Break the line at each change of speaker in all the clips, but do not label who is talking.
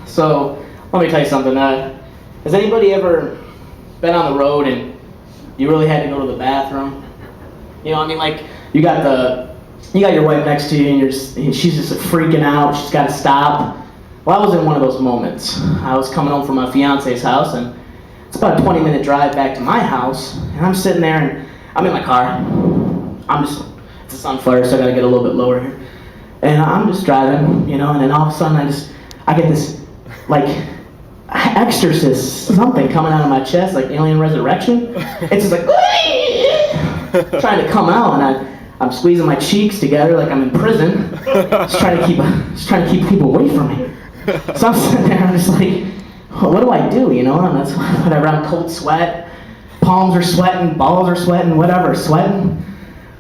So, let me tell you something. Has anybody ever been on the road and you really had to go to the bathroom? You know what I mean? Like, you got your wife next to you and she's just freaking out. She's got to stop. Well, I was in one of those moments. I was coming home from my fiance's house, and it's about a 20-minute drive back to my house, and I'm sitting there and I'm in my car. It's a sunflower, so I gotta get a little bit lower here. And I'm just driving, you know, and then all of a sudden I get this, like, exorcist something coming out of my chest, like Alien Resurrection. It's just like, trying to come out, and I'm squeezing my cheeks together like I'm in prison, just trying to keep people away from me. So I'm sitting there, I'm just like, well, what do I do, you know? And that's whatever, I'm cold sweat, palms are sweating, balls are sweating, whatever, sweating.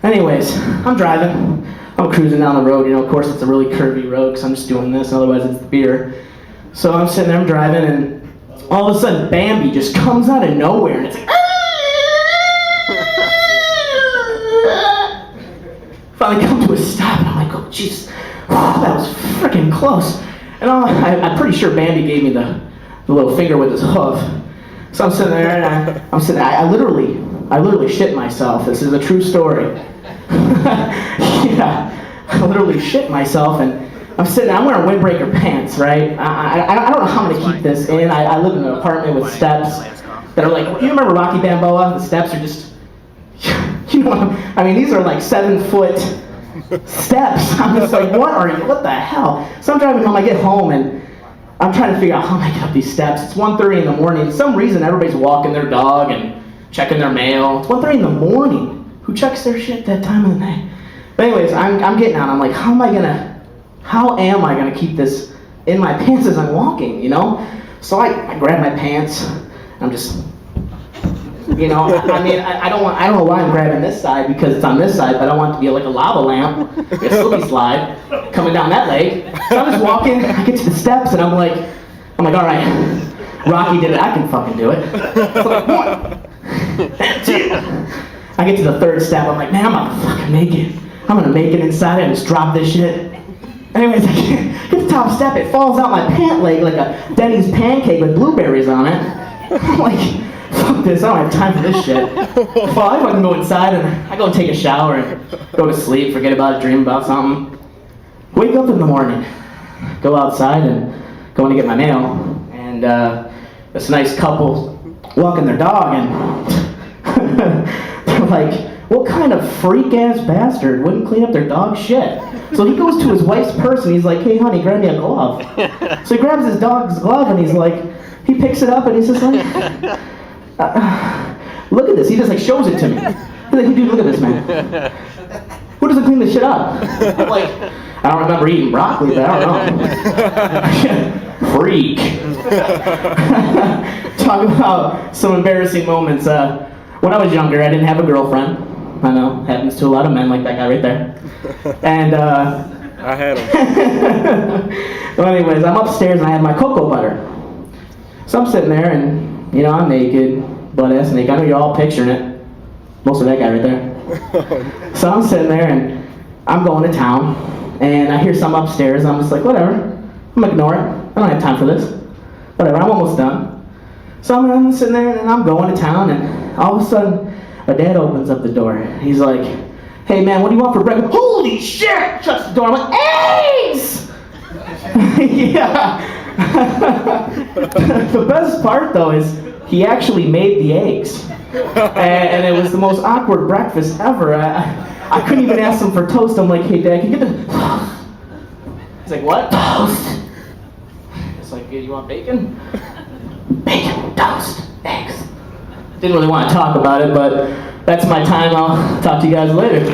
Anyways, I'm driving, I'm cruising down the road, you know, of course it's a really curvy road because I'm just doing this, otherwise it's the beer. So I'm sitting there, I'm driving, and all of a sudden Bambi just comes out of nowhere, and it's like, finally come to a stop, and I'm like, oh jeez, that was freaking close. And I'm pretty sure Bambi gave me the little finger with his hoof. So I'm sitting there, and I literally shit myself. This is a true story. Yeah, I literally shit myself, and I'm wearing windbreaker pants, right? I don't know how I'm gonna keep this in. I live in an apartment with steps that are like, you remember Rocky Balboa? The steps are just, you know, I mean, these are like 7-foot steps. I'm just like, what the hell? So I'm driving home, I get home, and I'm trying to figure out how am I get up these steps. It's 1:30 in the morning. For some reason, everybody's walking their dog and checking their mail. It's 1:30 in the morning. Who checks their shit that time of the night? But anyways, I'm getting out. I'm like, how am I gonna keep this in my pants as I'm walking, you know? So I grab my pants. I'm just, you know, I don't know why I'm grabbing this side because it's on this side, but I don't want it to be like a lava lamp, a slippery slide coming down that leg. So I'm just walking. I get to the steps, and I'm like, all right, Rocky did it. I can fucking do it. So I'm like, 1, 2. I get to the 3rd step. I'm like, man, I'm about to fucking make it. I'm gonna make it inside and just drop this shit. Anyways, I get to the top step. It falls out my pant leg like a Denny's pancake with blueberries on it. I'm like, fuck this, I don't have time for this shit. Well, I fucking go inside and I go take a shower and go to sleep, forget about it, dream about something. Wake up in the morning, go outside and go in to get my mail, and this nice couple walking their dog, and they're like, what kind of freak-ass bastard wouldn't clean up their dog's shit? So he goes to his wife's purse and he's like, hey honey, grab me a glove. So he grabs his dog's glove and he's like, he picks it up and he's just like, look at this. He just like shows it to me. He's like, hey dude, look at this, man. Who doesn't clean this shit up? I'm like, I don't remember eating broccoli, but I don't know. Freak. Talk about some embarrassing moments. When I was younger, I didn't have a girlfriend. I know, happens to a lot of men like that guy right there. And
I had him.
well, anyways, I'm upstairs and I have my cocoa butter. So I'm sitting there and, you know, I'm naked, butt-ass naked. I know you're all picturing it. Most of that guy right there. So I'm sitting there and I'm going to town and I hear something upstairs. I'm just like, whatever. I'm gonna ignore it. I don't have time for this. Whatever, I'm almost done. So I'm sitting there and I'm going to town, and all of a sudden, my dad opens up the door. He's like, hey man, what do you want for breakfast? Holy shit! Shuts the door. I'm like, eggs! Yeah. The best part though is he actually made the eggs. And it was the most awkward breakfast ever. I couldn't even ask him for toast. I'm like, hey dad, can you get the... He's like, what? Toast. It's like, you want bacon? Bacon, toast, eggs. Didn't really want to talk about it, but that's my time. I'll talk to you guys later.